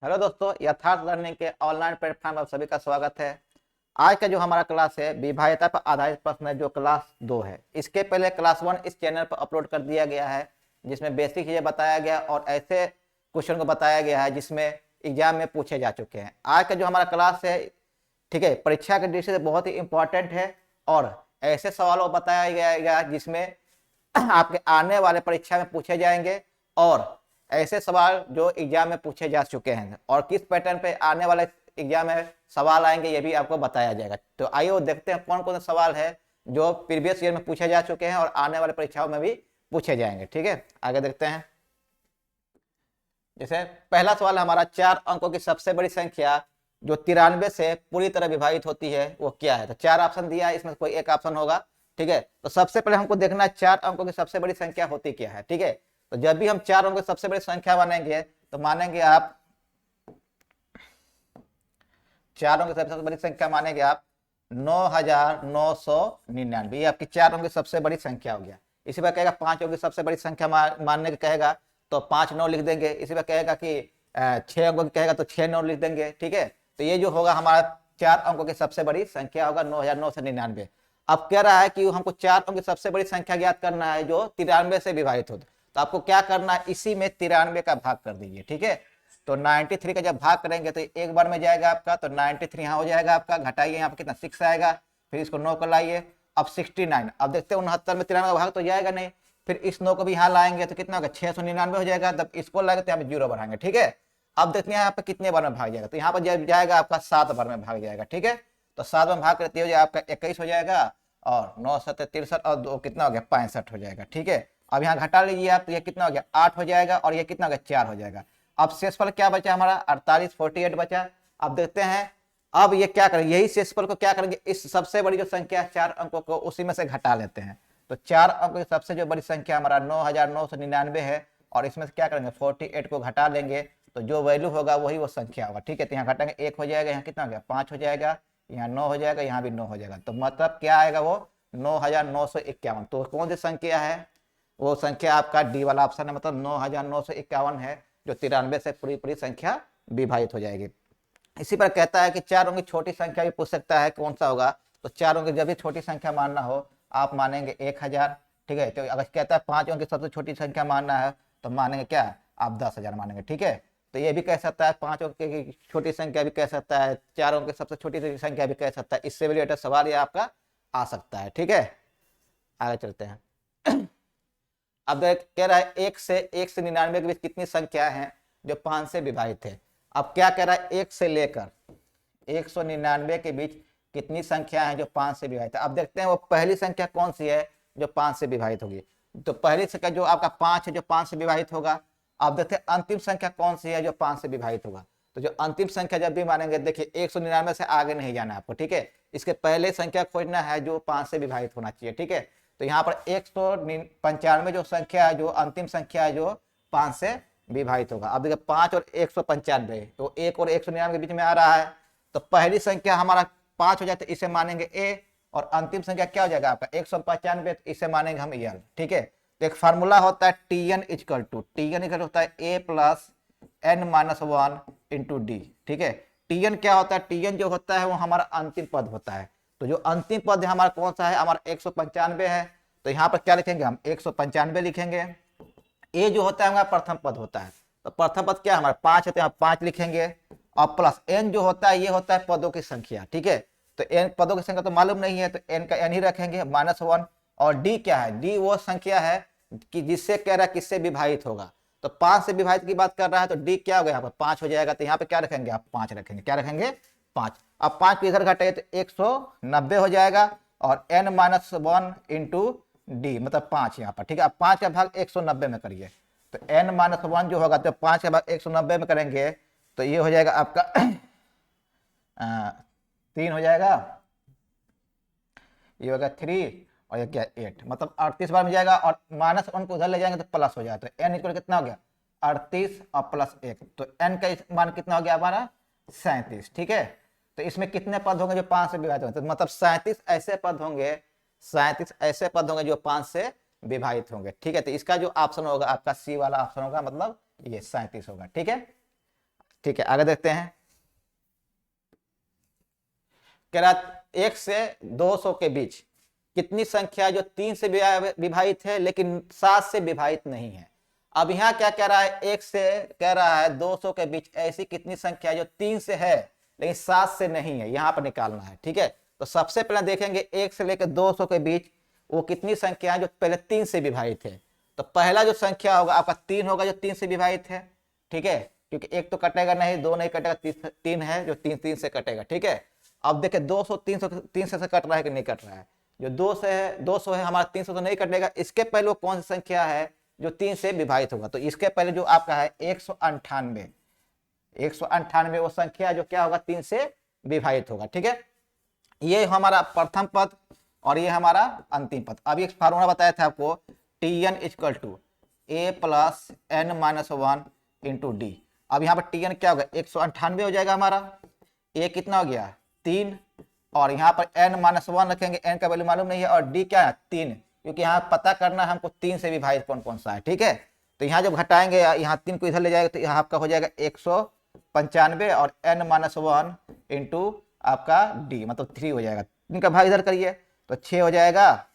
Hello दोस्तों, यथार्थ learning के ऑनलाइन प्लेटफॉर्म पर सभी का स्वागत है। आज का जो हमारा क्लास है विभाज्यता पर आधारित प्रश्न है, जो क्लास 2 है। इसके पहले क्लास 1 इस चैनल पर अपलोड कर दिया गया है, जिसमें बेसिक चीजें बताया गया और ऐसे क्वेश्चन को बताया गया है जिसमें एग्जाम में पूछे जा चुके हैं। आज का जो हमारा क्लास है, ठीक है, परीक्षा के दृष्टि से बहुत ही इंपॉर्टेंट है और ऐसे सवालों को बताया गया जिसमें आपके आने वाले परीक्षा में पूछे जाएंगे और ऐसे सवाल जो एग्जाम में पूछे जा चुके हैं और किस पैटर्न पे आने वाले एग्जाम में सवाल आएंगे ये भी आपको बताया जाएगा। तो आइए वो देखते हैं कौन कौन से सवाल है जो प्रीवियस ईयर में पूछे जा चुके हैं और आने वाले परीक्षाओं में भी पूछे जाएंगे। ठीक है, आगे देखते हैं। जैसे पहला सवाल हमारा, 4 अंकों की सबसे बड़ी संख्या जो 93 से पूरी तरह विभाजित होती है वो क्या है। तो 4 ऑप्शन दिया है, इसमें कोई एक ऑप्शन होगा। ठीक है, तो सबसे पहले हमको देखना है 4 अंकों की सबसे बड़ी संख्या होती क्या है। ठीक है, तो जब भी हम 4 अंकों की सबसे बड़ी संख्या मानेंगे तो मानेंगे आप 4 अंकों की सबसे बड़ी संख्या मानेंगे आप 9999, ये आपकी 4 अंकों की सबसे बड़ी संख्या हो गया। इसी पर कहेगा 5 अंकों की सबसे बड़ी संख्या मानने का कहेगा तो 5 9 लिख देंगे। इसी पर कहेगा कि 6 अंकों की कहेगा तो 6 9 लिख देंगे। ठीक है, तो ये जो होगा हमारा 4 अंकों की सबसे बड़ी संख्या होगा 9999। अब कह रहा है कि हमको 4 अंकों की सबसे बड़ी संख्या ज्ञात करना है जो 93 से विभाजित हो, तो आपको क्या करना है, इसी में 93 का भाग कर दीजिए। ठीक है, तो 93 का जब भाग करेंगे तो एक बार में जाएगा आपका, तो 93 यहाँ हो जाएगा आपका, घटाइए यहाँ पे कितना 6 आएगा, फिर इसको 9 को लाइए, अब 69। अब देखते हैं 69 में 93 का भाग तो जाएगा नहीं, फिर इस 9 को भी यहाँ लाएंगे तो कितना होगा 699 हो जाएगा। तब इसको लाएंगे तो यहाँ पे 0 बढ़ाएंगे। ठीक है, अब देखते हैं यहाँ पे कितने बार में भाग जाएगा, तो यहाँ पर जाएगा आपका 7 बार में भाग जाएगा। ठीक है, तो 7 में भाग करते हो जाए आपका 21 हो जाएगा और 9 7 63 और 2 कितना हो गया 65 हो जाएगा। ठीक है, अब यहाँ घटा लीजिए आप, तो ये कितना हो गया 8 हो जाएगा और ये कितना हो गया 4 हो जाएगा। अब शेषफल क्या बचा हमारा 48 48 बचा। अब देखते हैं अब ये क्या करेंगे, यही शेषफल को क्या करेंगे, इस सबसे बड़ी जो संख्या है 4 अंकों को उसी में से घटा लेते हैं। तो 4 अंकों की सबसे जो बड़ी संख्या हमारा 9999 है और इसमें से क्या करेंगे 48 को घटा लेंगे, तो जो वैल्यू होगा वही वो संख्या होगा। ठीक है, तो यहाँ घटाएंगे 1 हो जाएगा, यहाँ कितना हो गया 5 हो जाएगा, यहाँ 9 हो जाएगा, यहाँ भी 9 हो जाएगा। तो मतलब क्या आएगा वो 9951। तो कौन सी संख्या है, वो संख्या आपका डी वाला ऑप्शन है, मतलब 9951 है जो 93 से पूरी पूरी संख्या विभाजित हो जाएगी। इसी पर कहता है कि 4 अंक की छोटी संख्या भी पूछ सकता है, कौन सा होगा। तो 4 अंक की जब भी छोटी संख्या मानना हो आप मानेंगे 1000। ठीक है, तो अगर कहता है 5 अंक की सबसे छोटी संख्या मानना है तो मानेंगे क्या आप 10,000 मानेंगे। ठीक है, तो ये भी कह सकता है 5 अंक की छोटी संख्या भी कह सकता है, 4 अंक की सबसे छोटी संख्या भी कह सकता है। इससे भी रिलेटेड सवाल ये आपका आ सकता है। ठीक है, आगे चलते हैं। अब कह रहा है 1 से 99 के बीच कितनी संख्या है जो 5 से विभाजित है। अब क्या कह रहा है 1 से लेकर 199 के बीच कितनी संख्या है जो 5 से विभाजित है। अब देखते हैं वो पहली संख्या कौन सी है जो 5 से विभाजित होगी। तो पहली संख्या जो आपका 5 है जो 5 से विभाजित होगा। अब देखते हैं अंतिम संख्या कौन सी है जो 5 से विभाजित होगा। तो जो अंतिम संख्या जब भी मानेंगे, देखिए 199 से आगे नहीं जाना है आपको। ठीक है, इसके पहले संख्या खोजना है जो 5 से विभाजित होना चाहिए। ठीक है, तो यहाँ पर 195 जो संख्या है, जो अंतिम संख्या है जो 5 से विभाजित होगा। अब देखिए 5 और 195, तो 1 और 199 के बीच में आ रहा है, तो पहली संख्या हमारा 5 हो जाए तो इसे मानेंगे ए, और अंतिम संख्या क्या हो जाएगा आपका 195, तो इसे मानेंगे हम एल। ठीक है, तो एक फार्मूला होता है टीएन इक्वल टू होता है A plus N minus 1 into D. ठीक है, टीएन क्या होता है, टीएन जो होता है वो हमारा अंतिम पद होता है। तो जो अंतिम पद है हमारा कौन सा है, हमारा 195 है, तो यहाँ पर क्या लिखेंगे हम 195 लिखेंगे। ए जो होता है हमारा प्रथम पद होता है, तो प्रथम पद क्या हमारा 5 है तो यहाँ 5 लिखेंगे, और प्लस एन जो होता है ये होता है पदों की संख्या। ठीक है, तो एन पदों की संख्या तो मालूम नहीं है तो एन का एन ही रखेंगे -1। और डी क्या है, डी वो संख्या है कि जिससे कह रहा है किससे विभाजित होगा। तो 5 से विभाजित की बात कर रहा है, तो डी क्या होगा यहाँ पर 5 हो जाएगा, तो यहाँ पे क्या रखेंगे आप 5 रखेंगे, क्या रखेंगे 5। अब 5 को इधर घटाइए तो 190 हो जाएगा, और n-1 इंटू डी मतलब 5 यहाँ पर। ठीक है, अब 5 का भाग 190 में करिए, तो n-1 जो होगा, तो 5 का भाग 190 में करेंगे तो ये हो जाएगा आपका 3 हो जाएगा, ये होगा 3 और ये क्या 8, मतलब 38 बार में जाएगा, और -1 को उधर ले जाएंगे तो प्लस हो जाएगा। तो n इक्वल कितना हो गया 38 और +1, तो n का मान कितना हो गया हमारा 37। ठीक है, तो इसमें कितने पद होंगे जो 5 से विभाजित होंगे, तो मतलब 37 ऐसे पद होंगे, 37 ऐसे पद होंगे जो 5 से विभाजित होंगे। ठीक है, तो इसका जो ऑप्शन होगा आपका सी वाला ऑप्शन होगा, मतलब ये 37 होगा। ठीक है, ठीक है, आगे देखते हैं। कह रहा 1 से 200 के बीच कितनी संख्या जो 3 से विभाजित है लेकिन 7 से विभाजित नहीं है। अब यहाँ क्या कह रहा है, 1 से कह रहा है 200 के बीच ऐसी कितनी संख्या जो 3 से है लेकिन 7 से नहीं है, यहाँ पर निकालना है। ठीक है, तो सबसे पहले देखेंगे 1 से लेकर 200 के बीच वो कितनी संख्या है जो पहले 3 से विभाजित है। तो पहला जो संख्या होगा आपका 3 होगा जो 3 से विभाजित है। ठीक है, क्योंकि 1 तो कटेगा नहीं, 2 नहीं कटेगा, 3 है जो 3 से कटेगा। ठीक है, अब देखे 200 300 से कट रहा है कि नहीं कट रहा है। जो 200 है हमारा 300 तो नहीं कटेगा। इसके पहले वो कौन सी संख्या है जो 3 से विभाजित होगा, तो इसके पहले जो आपका है 198 वो संख्या जो क्या होगा 3 से विभाजित होगा। ठीक है, ये हमारा प्रथम पद और ये हमारा अंतिम पद। अब एक फार्मूला बताया था आपको, Tn equal to a plus n minus 1 into d. अब यहाँ पर Tn क्या होगा 198 हो जाएगा हमारा, a कितना हो गया 3, और यहाँ पर n माइनस 1 रखेंगे, n का वैल्यू मालूम नहीं है, और d क्या है 3, क्योंकि यहाँ पता करना है हमको 3 से विभाजित कौन कौन सा है। ठीक है, तो यहाँ जब घटाएंगे यहाँ 3 को इधर ले जाएगा तो यहाँ आपका हो जाएगा 195 और n माइनस 1 इंटू आपका d मतलब 3 हो जाएगा। इनका भाग इधर करिए तो 6 हो जाएगा,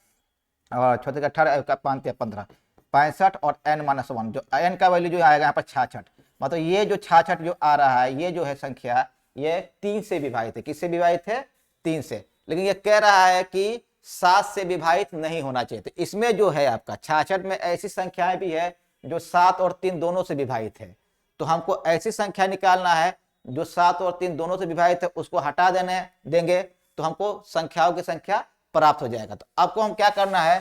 और छोटे का 18 का 5 15 65 और n माइनस 1 जो n का वैल्यू जो आएगा यहाँ पर 66, मतलब ये जो 66 जो आ रहा है ये जो है संख्या ये 3 से विभाजित है। किससे विभाजित है 3 से, लेकिन ये कह रहा है कि 7 से विभाजित नहीं होना चाहिए। तो इसमें जो है आपका 66 में ऐसी संख्याएं भी है जो 7 और 3 दोनों से विभाजित है। तो हमको ऐसी संख्या निकालना है जो 7 और 3 दोनों से विभाजित है, उसको हटा देंगे तो हमको संख्याओं की संख्या प्राप्त हो जाएगा। तो आपको हम क्या करना है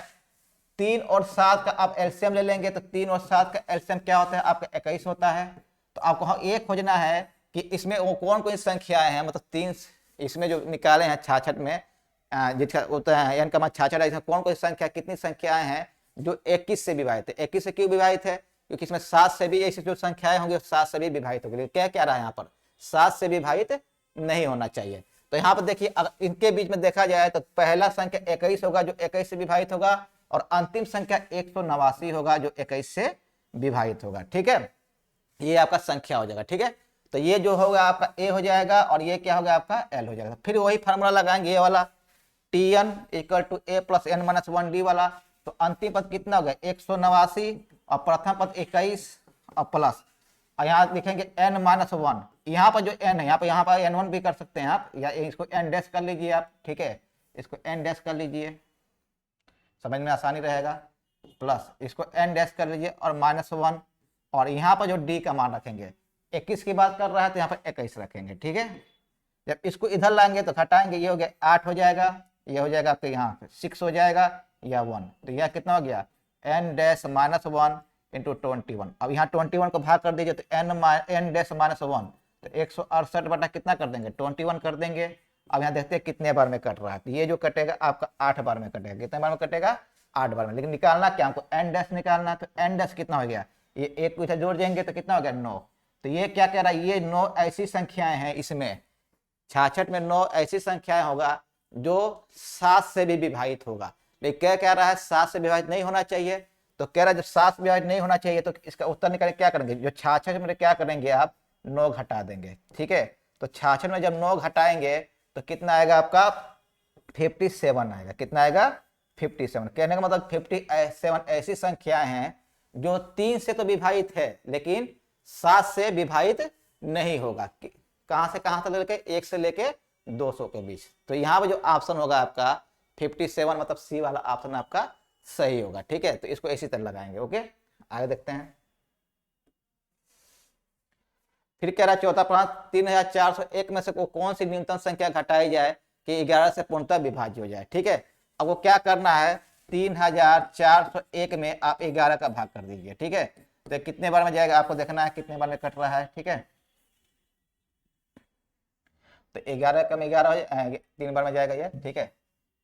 3 और 7 का आप एलसीएम ले लेंगे, तो 3 और 7 का एलसीएम क्या होता है आपका 21 होता है। तो आपको हम ये खोजना है कि इसमें वो कौन कौन सी संख्याएं हैं, मतलब 3 इसमें जो निकाले हैं 66 में जिसका होता है n का मान 66 है, इसमें कौन कौन सी संख्या कितनी संख्याएं हैं जो 21 से विभाजित है। 21 से क्यों विभाजित है, क्योंकि इसमें 7 से भी ऐसी जो संख्याएं होंगी 7 से भी विभाजित होगी। क्या रहा है यहाँ पर 7 से विभाजित नहीं होना चाहिए। तो यहाँ पर देखिए अगर इनके बीच में देखा जाए तो पहला संख्या 21 होगा जो 21 से विभाजित होगा, और अंतिम संख्या 189 होगा जो 21 से विभाजित होगा। ठीक है, ये आपका संख्या हो जाएगा। ठीक है, तो ये जो होगा आपका a हो जाएगा और ये क्या होगा आपका l हो जाएगा। फिर वही फार्मूला लगाएंगे ये वाला Tn equal to a plus n minus 1d वाला। तो अंतिम पद कितना हो गया 189 और प्रथम पद 21 और प्लस, और यहाँ लिखेंगे n माइनस 1। यहाँ पर जो n है यहाँ पर n1 भी कर सकते हैं आप, या इसको n डैश कर लीजिए आप। ठीक है, इसको n डैश कर लीजिए, समझ में आसानी रहेगा। प्लस इसको n डैश कर लीजिए और माइनस 1, और यहाँ पर जो d का मान रखेंगे 21 की बात कर रहा है तो यहाँ पर 21 रखेंगे। ठीक है, जब इसको इधर लाएंगे तो घटाएंगे, ये हो गया 8 हो जाएगा, ये हो जाएगा आपके यहाँ 6 हो जाएगा या 1, तो यह कितना हो गया n डैश माइनस 1 इंटू 21। अब यहाँ 21 को भाग कर दीजिए तो n डैश माइनस 1 तो 168 बटा कितना कर देंगे 21 कर देंगे। अब यहाँ देखते हैं कितने बार में कट रहा है, तो ये जो कटेगा आपका 8 बार में कटेगा। कितने बार में कटेगा 8 बार में, लेकिन निकालना क्या हमको n डैश निकालना है। तो n डैश कितना हो गया, ये 1 को इधर जोड़ देंगे तो कितना हो गया 9। तो ये क्या कह रहा है, ये 9 ऐसी संख्याएं हैं, इसमें 66 में 9 ऐसी संख्याएं होगा जो 7 से भी विभाजित होगा। लेकिन क्या कह रहा है 7 से विभाजित नहीं होना चाहिए। तो कह रहा है जब 7 से विभाजित नहीं होना चाहिए तो इसका उत्तर निकालने क्या करेंगे, जो 66 में क्या करेंगे आप 9 घटा देंगे। ठीक है, तो 66 में जब 9 घटाएंगे तो कितना आएगा आपका 57 आएगा। कितना आएगा 57। कहने का मतलब 57 ऐसी संख्याएं हैं जो 3 से तो विभाजित है लेकिन 7 से विभाजित नहीं होगा। कहां से कहां तक लेके 1 से लेके 200 के बीच। तो यहाँ पे जो ऑप्शन होगा आपका 57 मतलब सी वाला ऑप्शन आपका सही होगा। ठीक है, तो इसको इसी तरह लगाएंगे। ओके, आगे देखते हैं। फिर कह रहा है चौथा प्रश्न 3401 में से कौन सी न्यूनतम संख्या घटाई जाए कि 11 से पूर्णतः विभाज्य हो जाए। ठीक है, अब वो क्या करना है 3401 में आप 11 का भाग कर दीजिए। ठीक है, तो कितने बार में जाएगा आपको देखना है कितने बार में कट रहा है। ठीक है, तो 11 कम 11 हो 3 बार में जाएगा ये। ठीक है,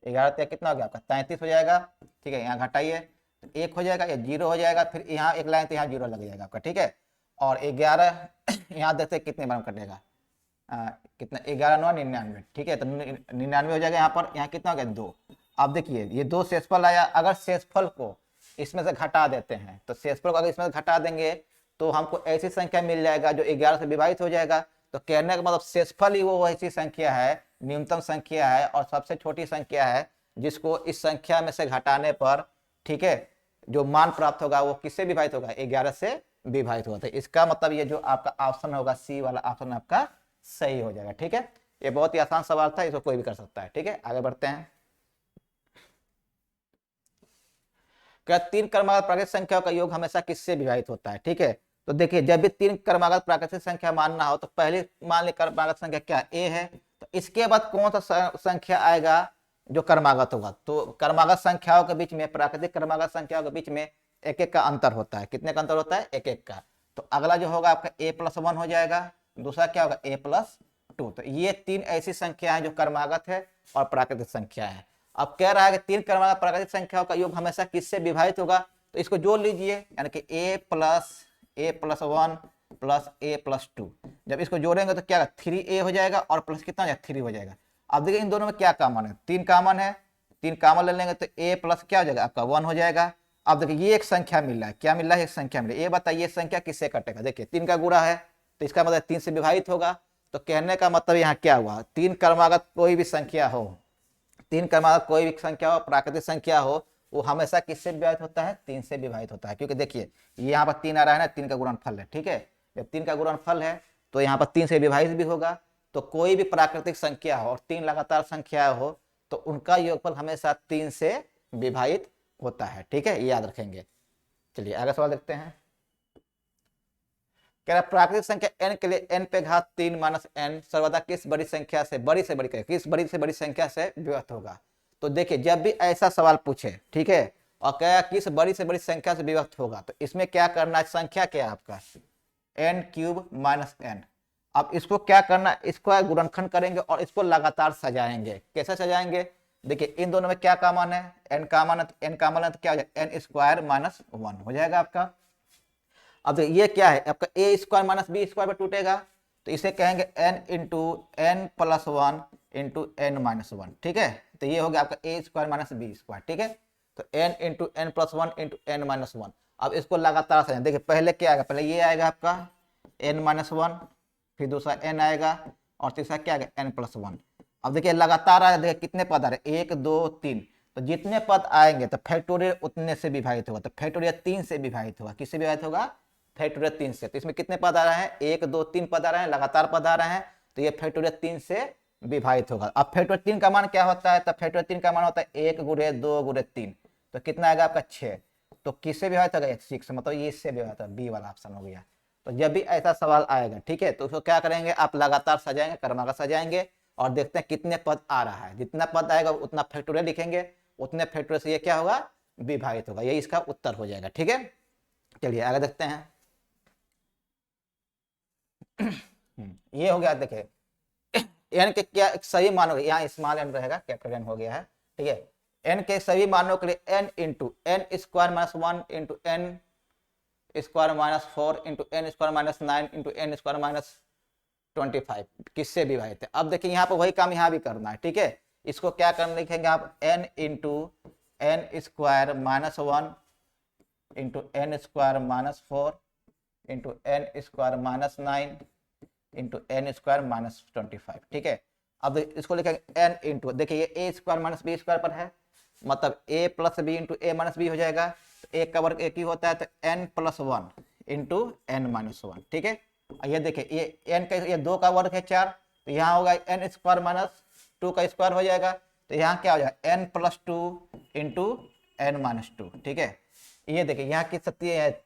11 तो कितना हो गया आपका 33 हो जाएगा। ठीक है, यहाँ घटाइए तो 1 हो जाएगा, या 0 हो जाएगा, फिर यहाँ 1 लाइन तो यहाँ 0 लग जाएगा आपका। ठीक है, और 11 यहाँ देखते हैं कितने बार में कटेगा, कितना 11 9 99। ठीक है, तो 99 हो जाएगा यहाँ पर। यहाँ कितना हो गया 2। अब देखिए ये 2 शेषफल आया, अगर शेषफल को इसमें से घटा देते हैं तो शेषफल को अगर इसमें से घटा देंगे तो हमको ऐसी संख्या मिल जाएगा जो 11 से विभाजित हो जाएगा। तो कहने का मतलब शेषफल ही वो ऐसी संख्या है, न्यूनतम संख्या है और सबसे छोटी संख्या है जिसको इस संख्या में से घटाने पर, ठीक है, जो मान प्राप्त होगा वो किससे विभाजित होगा, 11 से विभाजित होगा। तो इसका मतलब ये जो आपका ऑप्शन होगा सी वाला ऑप्शन आपका सही हो जाएगा। ठीक है, ये बहुत ही आसान सवाल था, इसको कोई भी कर सकता है। ठीक है, आगे बढ़ते हैं। क्या 3 क्रमागत प्राकृतिक संख्याओं का योग हमेशा किससे विभाजित होता है? ठीक है, तो देखिए जब भी 3 क्रमागत प्राकृतिक संख्या मानना हो तो पहले मान ली क्रमागत संख्या क्या ए है, तो इसके बाद कौन सा संख्या आएगा जो क्रमागत होगा। तो क्रमागत संख्याओं के बीच में, प्राकृतिक क्रमागत संख्याओं के बीच में एक एक का अंतर होता है। कितने का अंतर होता है? एक एक का। तो अगला जो होगा आपका a+1 हो जाएगा, दूसरा क्या होगा a+2। तो ये 3 ऐसी संख्या है जो क्रमागत है और प्राकृतिक संख्या है। अब कह रहा है कि 3 क्रमागत प्राकृतिक संख्याओं का योग हमेशा किससे विभाजित होगा, तो इसको जोड़ लीजिए, यानी कि a+1 प्लस a+2। जब इसको जोड़ेंगे तो क्या 3a हो जाएगा और प्लस कितना हो जाएगा 3 हो जाएगा। अब देखिए इन दोनों में क्या कॉमन है, 3 कॉमन है, 3 कॉमन ले लेंगे तो a प्लस क्या हो जाएगा आपका 1 हो जाएगा। अब देखिए ये एक संख्या मिल रहा है, क्या मिल रहा है, एक संख्या मिल रहा है। ये बताइए ये संख्या किससे कटेगा? देखिए 3 का गुणा है तो इसका मतलब 3 से विभाजित होगा। तो कहने का मतलब यहाँ क्या हुआ, 3 क्रमागत कोई भी संख्या हो, 3 क्रमागत कोई भी संख्या हो, प्राकृतिक संख्या हो, वो हमेशा किससे विभाजित होता है? 3 से विभाजित होता है। क्योंकि देखिए यहाँ पर 3 आ रहा है ना, 3 का गुणनफल है। ठीक है, जब 3 का गुणनफल है तो यहाँ पर 3 से विभाजित भी होगा। तो कोई भी प्राकृतिक संख्या हो और 3 लगातार संख्या हो तो उनका योगफल हमेशा 3 से विभाजित होता है। ठीक है, ये याद रखेंगे। चलिए आगे सवाल देखते हैं। कह रहा प्राकृतिक संख्या n के लिए n पे घात 3 माइनस n सर्वदा किस बड़ी संख्या से बड़ी किस बड़ी से बड़ी संख्या से विभक्त होगा। तो देखिए जब भी ऐसा सवाल पूछे, ठीक है, और क्या किस बड़ी से बड़ी संख्या से विभक्त होगा, तो इसमें क्या करना है, संख्या क्या है आपका n³ माइनस n। अब इसको क्या करना, इसको गुणनखंड करेंगे और इसको लगातार सजाएंगे। कैसे सजाएंगे, देखिए इन दोनों में क्या कॉमन है, n कॉमन है, तो n कॉमन है तो क्या हो जाएगा n² माइनस 1 हो जाएगा आपका। अब ये क्या है आपका a² माइनस b² पे टूटेगा, तो इसे कहेंगे n into n plus 1 into n minus 1। ठीक है, तो ये हो गया आपका a² माइनस b²। ठीक है, तो n into n plus 1 into n minus 1। अब इसको लगातार से देखिए पहले क्या आएगा, पहले ये आएगा आपका n माइनस 1, फिर दूसरा n आएगा और तीसरा क्या आएगा n प्लस 1। अब देखिए लगातार आएगा, देखिए कितने पद आ रहे हैं 1 2 3, तो जितने पद आएंगे तो फैक्टोरियल उतने से विभाजित होगा। तो फैक्टोरियल 3 से विभाजित होगा, किससे विभाजित होगा, फैक्टोरियल 3 से। तो इसमें कितने पद आ रहे हैं 1 2 3 पद आ रहे हैं, लगातार पद आ रहे हैं, तो ये फैक्टोरियल 3 से विभाजित होगा। अब फैक्टोरियल 3 का मान क्या होता है, तो फैक्टोरियल 3 का मान होता है 1 गुणे 2 गुणे 3, तो कितना आएगा आपका 6। तो किससे विभाजित होगा 6, मतलब ये इससे विभाजित होगा, बी वाला ऑप्शन हो गया। तो जब भी ऐसा सवाल आएगा, ठीक है, तो उसको क्या करेंगे आप लगातार सजाएंगे, क्रमागत सजाएंगे और देखते हैं कितने पद आ रहा है। जितना पद आएगा उतना फैक्टोरियल लिखेंगे, उतने फैक्टोरियल से ये क्या होगा विभाजित होगा, यही इसका उत्तर हो जाएगा। ठीक है, चलिए आगे देखते हैं। ये हो गया, देखिए n के क्या सही मानोगे, यहाँ स्मॉल n रहेगा, कैपिटल n हो गया है। ठीक है, n के सभी मानों के लिए n into n² minus 1 into n² minus 4 into n² minus 9 into n² minus 25 किससे विभाजित है। अब देखिए यहाँ पर वही काम यहाँ भी करना है। ठीक है, इसको क्या करना लिखेंगे आप n into n² minus 1 into n² minus 4 into n² minus 9 into n² minus 25। ठीक है, अब इसको लिखेंगे n इंटू, देखिए ये a² माइनस b² पर है, मतलब a plus b into a minus b हो जाएगा। तो a का वर्ग एक ही होता है, तो n plus 1 into n minus 1। ठीक है, ये देखिए ये n का ये 2 का वर्ग है 4, तो यहाँ होगा n² माइनस 2 का स्क्वायर हो जाएगा। तो यहाँ क्या हो जाएगा n plus 2 into n minus 2। ठीक है, ये देखिए यहाँ किस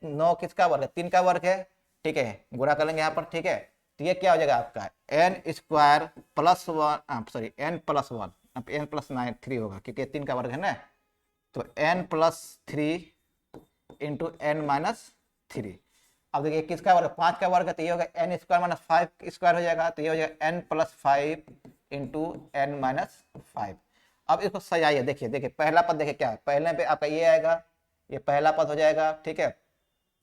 9 किसका वर्ग है, 3 का वर्ग है। ठीक है, गुणा करेंगे यहाँ पर। ठीक है, तो ये क्या हो जाएगा आपका n² plus 1, sorry n plus 1, अब n प्लस 9 3 होगा क्योंकि 3 का वर्ग है ना। तो n plus 3 into n minus 3। अब देखिए किसका वर्ग, 5 का वर्ग है, तो ये होगा n² माइनस 5² हो जाएगा, तो ये हो जाएगा n plus 5 into n minus 5। अब इसको सजाइए, देखिए देखिए पहला पद देखिए क्या है, पहले पे आपका ये आएगा, ये पहला पद हो जाएगा। ठीक है,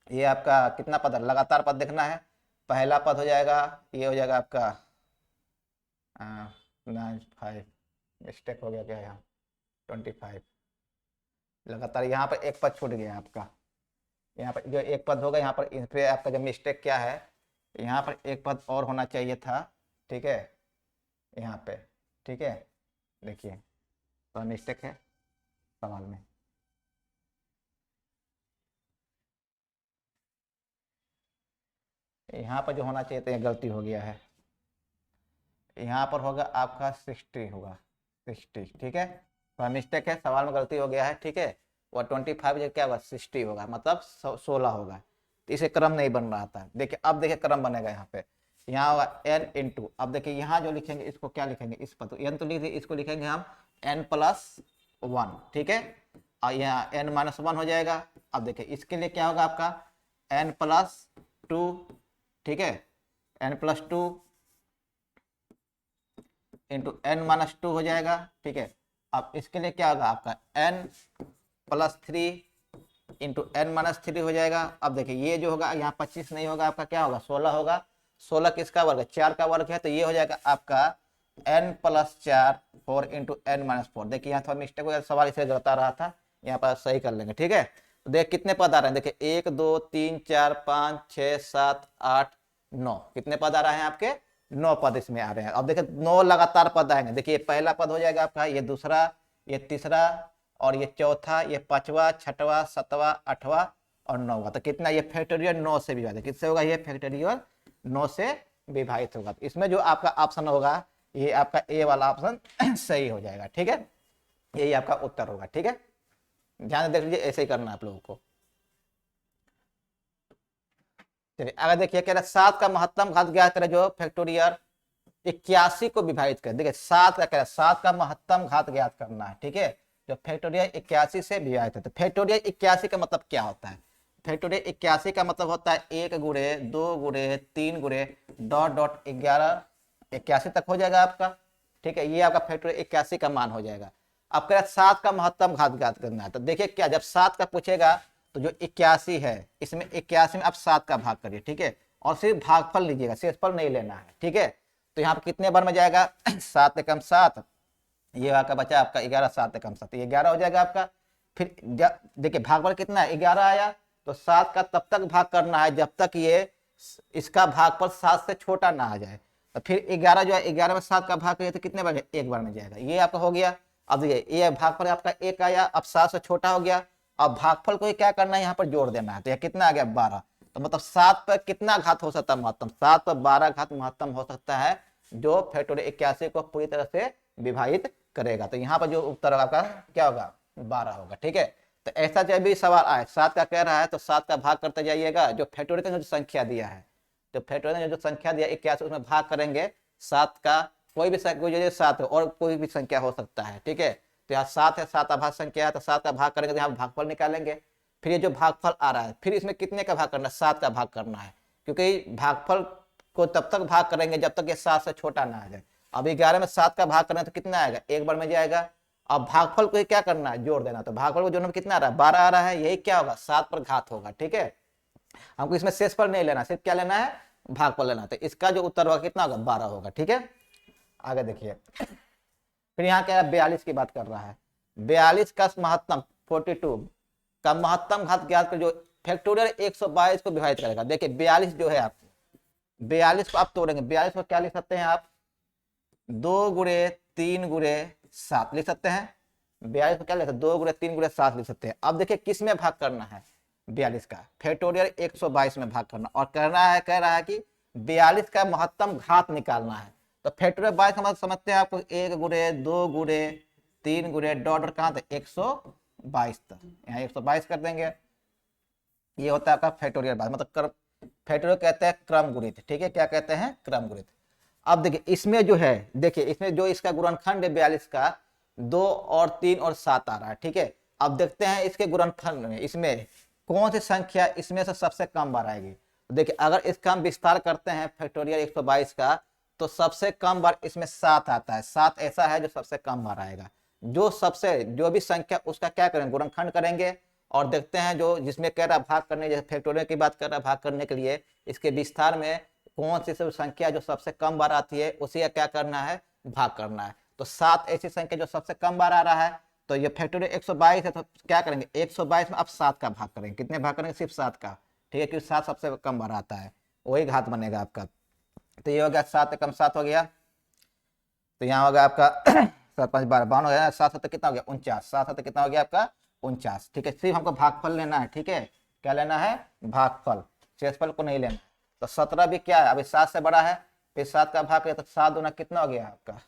ये आपका कितना पद है, लगातार पद देखना है, पहला पद हो जाएगा, ये हो जाएगा आपका 5, मिस्टेक हो गया क्या यहाँ 25, लगातार यहाँ पर एक पद छूट गया आपका, यहाँ पर जो एक पद होगा, यहाँ पर इस पे आपका जो मिस्टेक क्या है, यहाँ पर एक पद और होना चाहिए था, ठीक है, यहाँ पे, ठीक है, देखिए तो मिस्टेक है सवाल में। यहाँ पर जो होना चाहिए था, ये गलती हो गया है, यहाँ पर होगा आपका 60 होगा, 60, ठीक है, तो मिस्टेक है, सवाल में गलती हो गया है, ठीक है। और 25 जो क्या होगा 60 होगा, मतलब 16 होगा, तो इसे क्रम नहीं बन रहा था। देखिए अब देखिए क्रम बनेगा यहाँ पे, यहाँ होगा n इंटू, अब देखिए यहाँ जो लिखेंगे इसको क्या लिखेंगे, इस पर तो n तो लिख दिए, इसको लिखेंगे हम n+1, ठीक है, और यहाँ n-1 हो जाएगा। अब देखिए इसके लिए क्या होगा आपका n+2, ठीक है, n+2 इंटू n-2 हो जाएगा, ठीक है। अब इसके लिए क्या होगा आपका n+3 इंटू n-3 हो जाएगा। अब देखिए ये जो होगा यहाँ 25 नहीं होगा, आपका क्या होगा 16 होगा, 16 किसका वर्ग है, 4 का वर्ग है, तो ये हो जाएगा आपका n+4 4 इंटू n-4। देखिए यहाँ थोड़ा मिस्टेक हो गया, सवाल इसे गलता रहा था, यहाँ पर सही कर लेंगे, ठीक है। तो देख कितने पद आ रहे हैं, देखिए 1 2 3 4 5 6 7 8 9, कितने पद आ रहे हैं आपके, 9 पद इसमें आ रहे हैं। अब देखिए 9 लगातार पद आएंगे, देखिए पहला पद हो जाएगा आपका, ये दूसरा, ये तीसरा, और ये चौथा, ये पांचवा, छठवा, सातवा, आठवां और नौवा। तो कितना, ये फैक्टोरियल 9 से विभाजित, किससे होगा, ये फैक्टोरियल 9 से विभाजित होगा। तो इसमें जो आपका ऑप्शन होगा, ये आपका ए वाला ऑप्शन सही हो जाएगा, ठीक है, यही आपका उत्तर होगा, ठीक है। ध्यान देख लीजिए, ऐसे ही करना है आप लोगों को। चलिए अगर देखिए कह रहा है 7 का महत्तम घात ज्ञात करें जो फैक्टोरियल 81 को विभाजित करें। देखिए 7 का कह रहा है 7 का महत्तम घात ज्ञात करना है, ठीक है, जो फैक्टोरियल 81 से विभाजित है। तो फैक्टोरियल 81 का मतलब क्या होता है, फैक्टोरियल 81 का मतलब होता है 1 गुणे 2 गुणे 3 गुणे डॉट डॉट 11 81 तक हो जाएगा आपका, ठीक है, ये आपका फैक्टोरियल 81 का मान हो जाएगा। अब कह रहा है 7 का महत्तम घात ज्ञात करना है। तो देखिए क्या, जब 7 का पूछेगा तो जो 81 है, इसमें 81 में आप 7 का भाग करिए, ठीक है, और सिर्फ भागफल लीजिएगा, शेषफल नहीं लेना है, ठीक है। तो यहाँ पर कितने बार में जाएगा 7 एकम 7, ये आपका बचा आपका 11, 7 एकम 7, ये 11 हो जाएगा आपका। फिर देखिए भागफल कितना है, 11 आया, तो 7 का तब तक भाग करना है जब तक ये इसका भागफल 7 से छोटा ना आ जाए। तो फिर 11 जो है, 11 में 7 का भाग करिए तो कितने बार, एक बार में जाएगा, ये आपका हो गया। अब देखिए ये भागफल आपका 1 आया, अब 7 से छोटा हो गया, अब भागफल को क्या करना है, यहाँ पर जोड़ देना है, तो यह कितना आ गया 12। तो मतलब 7 पर कितना घात हो सकता है महत्तम, 7 पर 12 घात महत्तम हो सकता है, जो फैक्टोरियल 81 को पूरी तरह से विभाजित करेगा। तो यहाँ पर जो उत्तर आपका क्या होगा, 12 होगा, ठीक है। तो ऐसा जब भी सवाल आए 7 का कह रहा है तो 7 का भाग करते जाइएगा, जो फैक्टोरियल का जो संख्या दिया है, तो फैक्टोरियल ने जो संख्या दिया 81 उसमें भाग करेंगे 7 का, कोई भी संख्या 7 और कोई भी संख्या हो सकता है, ठीक है। तो यहाँ 7 है, 7 अभाज्य संख्या है, तो 7 का भाग करेंगे तो यहाँ भागफल निकालेंगे। फिर ये जो भागफल आ रहा है, फिर इसमें कितने का भाग करना है, 7 का भाग करना है, क्योंकि भागफल को तब तक भाग करेंगे जब तक ये 7 से छोटा ना आ जाए। अब 11 में 7 का भाग करना है तो कितना आएगा, एक बार में जाएगा। अब भागफल को क्या करना है, जोड़ देना, तो भागफल को जोड़ने में कितना आ रहा है, 12 आ रहा है, यही क्या होगा 7 पर घात होगा, ठीक है। हमको इसमें शेषफल नहीं लेना, सिर्फ क्या लेना है, भागफल लेना। तो इसका जो उत्तर होगा कितना होगा, 12 होगा, ठीक है। आगे देखिए फिर यहाँ क्या है, 42 की बात कर रहा है, 42 का महत्तम 42 का महत्तम घात ज्ञात कर जो फैक्टोरियल 122 को विभाजित करेगा। देखिए 42 जो है आप 42 को आप तोड़ेंगे, 42 को क्या लिख सकते हैं आप, 2 गुणे 3 गुणे 7 लिख सकते हैं। 42 को क्या लिख सकते हैं, 2 गुणे 3 गुणे 7 लिख सकते हैं। अब देखिए किस में भाग करना है, 42 का फैक्टोरियल 122 में भाग करना, और करना है, कह रहा है कि 42 का महत्तम घात निकालना है। तो फैक्टोरियल 22 का मतलब समझते हैं आपको, 1 गुणे 2 गुणे 3 गुणे डॉट कहाँ तक 122 तक, यहाँ 122 कर देंगे। ये होता है आपका फैक्टोरियल 22, मतलब फैक्टोरियल कहते हैं क्रम गुणित, ठीक है, क्या कहते हैं, क्रम गुणित। अब देखिए इसमें जो है, देखिए इसमें जो इसका गुणनखंड है 42 का, 2 और 3 और 7 आ रहा है, ठीक है। अब देखते हैं इसके गुणनखंड में इसमें कौन सी संख्या इसमें से सबसे कम बार आएगी। देखिए अगर इसका हम विस्तार करते हैं फैक्टोरियल 122 का, तो सबसे कम बार इसमें 7 आता है, 7 ऐसा है जो सबसे कम बार आएगा। जो भी संख्या उसका क्या करेंगे, गुणनखंड करेंगे, और देखते हैं जो जिसमें कह रहा भाग करने, जैसे फैक्टोरियल की बात कर रहा भाग करने के लिए, इसके विस्तार में कौन सी सब संख्या जो सबसे कम बार आती है उसी का क्या करना है, भाग करना है। तो 7 ऐसी संख्या जो सबसे कम बार आ रहा है, तो ये फैक्टोरियल 122 है, तो क्या करेंगे 122 में अब 7 का भाग करेंगे। कितने भाग करेंगे? सिर्फ 7 का, ठीक है, क्योंकि 7 सबसे कम बार आता है, वही घात बनेगा आपका। तो ये हो गया 7 कम 7 हो गया, तो यहाँ हो गया आपका 7 5 12 52 हो गया, 7 7 कितना हो गया 49, 7 7 कितना हो गया आपका 49, ठीक है। सिर्फ हमको भागफल लेना है, ठीक है, क्या लेना है? भागफल, शेषफल को नहीं लेना। तो 17 भी क्या है? अभी 7 से बड़ा है, फिर 7 का भाग किया तो 7 दूना कितना हो गया आपका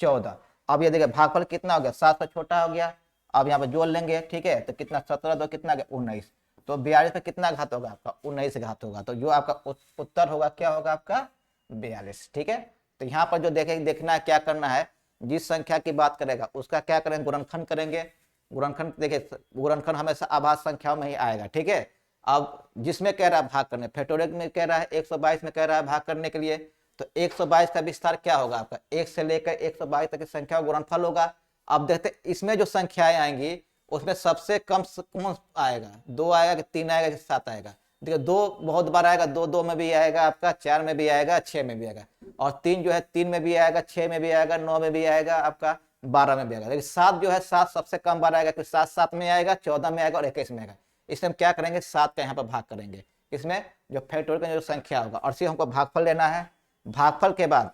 14। अब ये देखिए भागफल कितना हो गया, 7 से छोटा हो गया। अब यहाँ पे जोड़ लेंगे, ठीक है, तो कितना 17 2 कितना गया 19, तो 42 पे कितना घात होगा आपका 19 घात होगा। तो जो आपका उत्तर होगा क्या होगा आपका 42, ठीक है। तो यहाँ पर जो देखना है क्या करना है, जिस संख्या की बात करेगा उसका क्या करेंगे गुणनखंड करेंगे। गुणनखंड देखिए, गुणनखंड हमेशा आभाज्य संख्याओं में ही आएगा, ठीक है। अब जिसमें कह रहा है भाग करने, फैक्टोरियल में कह रहा है 122 में कह रहा है भाग करने के लिए, तो 122 का विस्तार क्या होगा आपका 1 से लेकर 122 तक की संख्या गुणनफल होगा। अब देखते इसमें जो संख्याएं आएंगी उसमें सबसे कम कौन आएगा, 2 आएगा कि 3 आएगा कि 7 आएगा। देखिए 2 बहुत बार आएगा, 2 2 में भी आएगा आपका, 4 में भी आएगा, 6 में भी आएगा, और 3 जो है 3 में भी आएगा, 6 में भी आएगा, 9 में भी आएगा आपका, 12 में भी आएगा। लेकिन 7 जो है 7 सबसे कम बार आएगा, क्योंकि 7 7 में आएगा, 14 में आएगा और 21 में आएगा। इसमें हम क्या करेंगे 7 का यहाँ पर भाग करेंगे, इसमें जो फैक्टोरियल का जो संख्या होगा, और सिर्फ हमको भागफल लेना है। भागफल के बाद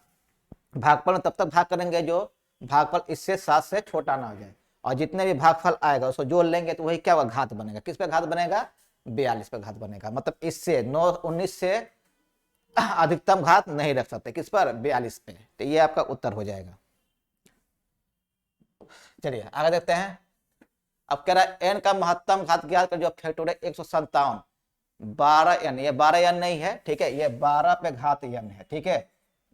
भागफल में तब तक भाग करेंगे जो भागफल इससे 7 से छोटा ना हो जाए, और जितने भी भागफल आएगा उसको जोड़ लेंगे तो वही क्या होगा घात बनेगा। किस पे घात बनेगा 42 पे घात बनेगा। मतलब इससे 9 19 से अधिकतम घात नहीं रख सकते, किस पर 42 पे। तो ये आपका उत्तर हो जाएगा। चलिए आगे देखते हैं। अब कह रहा है n का महत्तम घात ज्ञात कर, जो फैक्टोरियल 157 12n, ये 12n नहीं है, ठीक है, ये 12 पे घात n है, ठीक है,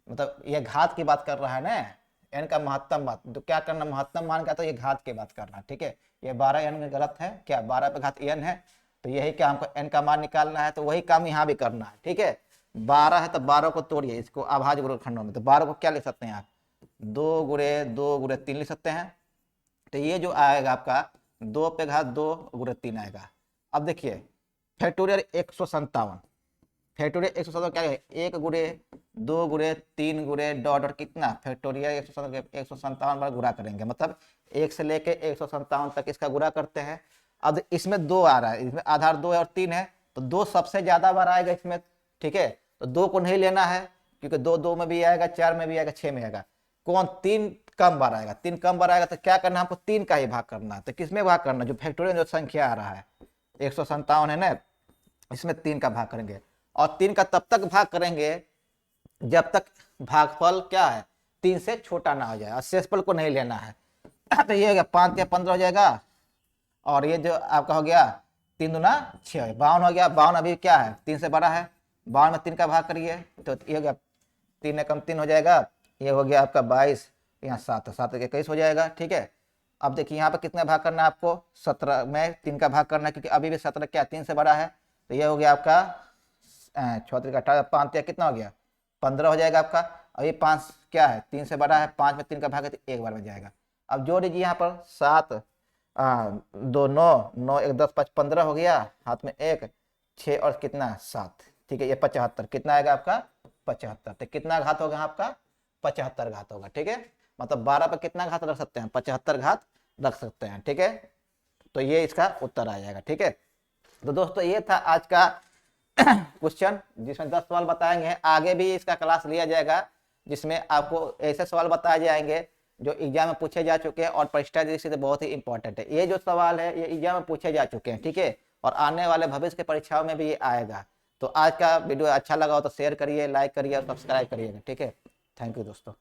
मतलब ये घात की बात कर रहा है ना, n का महत्तम बात, तो क्या करना महत्तम मान का, तो ये घात की बात करना, ठीक है। ये 12n में गलत है, क्या 12 पे घात n है, तो यही क्या हमको n का मान निकालना है, तो वही काम यहाँ भी करना है, ठीक है। 12 है तो 12 को तोड़िए, इसको अभाज्य गुणनखंडों में, तो 12 को क्या लिख सकते हैं आप 2 गुणे 2 गुणे 3 लिख सकते हैं। तो ये जो आएगा आपका 2 पे घात 2 गुणे 3 आएगा। अब देखिए फैक्टोरियल 157, फैक्टोरियल 157 क्या है 1 गुणे 2 गुणे 3 गुणे डॉट डॉट कितना फैक्टोरियल 157 बार गुणा करेंगे, मतलब 1 से लेके 157 तक इसका गुणा करते हैं। अब इसमें 2 आ रहा है, इसमें आधार 2 है और 3 है, तो 2 सबसे ज्यादा बार आएगा इसमें, ठीक है, तो 2 को नहीं लेना है, क्योंकि 2 2 में भी आएगा, 4 में भी आएगा, 6 में आएगा। कौन 3 कम बार आएगा, 3 कम बार आएगा, तो क्या करना है हमको 3 का ही भाग करना है। तो किसमें भाग करना, जो फैक्टोरियल जो संख्या आ रहा है 157 है ना, इसमें 3 का भाग करेंगे, और 3 का तब तक भाग करेंगे जब तक भागफल क्या है 3 से छोटा ना हो जाए, और शेषफल को नहीं लेना है। तो ये हो गया 5 या 15 हो जाएगा, और ये जो आपका हो गया 3 दूना 6 52 हो गया। 52 अभी क्या है 3 से बड़ा है, 52 में 3 का भाग करिए, तो ये हो गया 3 कम 3 हो जाएगा, ये हो गया आपका 22, यहाँ 7 7 21 हो जाएगा, ठीक है। अब देखिए यहाँ पर कितना भाग करना है आपको 17 में 3 का भाग करना है, क्योंकि अभी भी 17 क्या 3 से बड़ा है, तो ये हो गया आपका 6 18 5 कितना हो गया 15 हो जाएगा आपका। अभी 5 क्या है 3 से बड़ा है, 5 में 3 का भाग है तो एक बार में जाएगा। अब जोड़ दीजिए यहाँ पर 7 2 9 9 1 10 5 15 हो गया, हाथ में 1 6 और कितना 7, ठीक है, ये 75 कितना आएगा आपका 75। तो कितना घात होगा आपका 75 घात होगा, ठीक है। मतलब 12 पर कितना घात रख सकते हैं 75 घात रख सकते हैं, ठीक है। तो ये इसका उत्तर आ जाएगा, ठीक है। तो दोस्तों ये था आज का क्वेश्चन, जिसमें 10 सवाल बताएंगे। आगे भी इसका क्लास लिया जाएगा, जिसमें आपको ऐसे सवाल बताए जाएंगे जो एग्जाम में पूछे जा चुके हैं, और परीक्षा दृष्टि से बहुत ही इंपॉर्टेंट है। ये जो सवाल है ये एग्जाम में पूछे जा चुके हैं, ठीक है, और आने वाले भविष्य के परीक्षाओं में भी ये आएगा। तो आज का वीडियो अच्छा लगा हो तो शेयर करिए, लाइक करिए और सब्सक्राइब करिएगा, ठीक है। थैंक यू दोस्तों।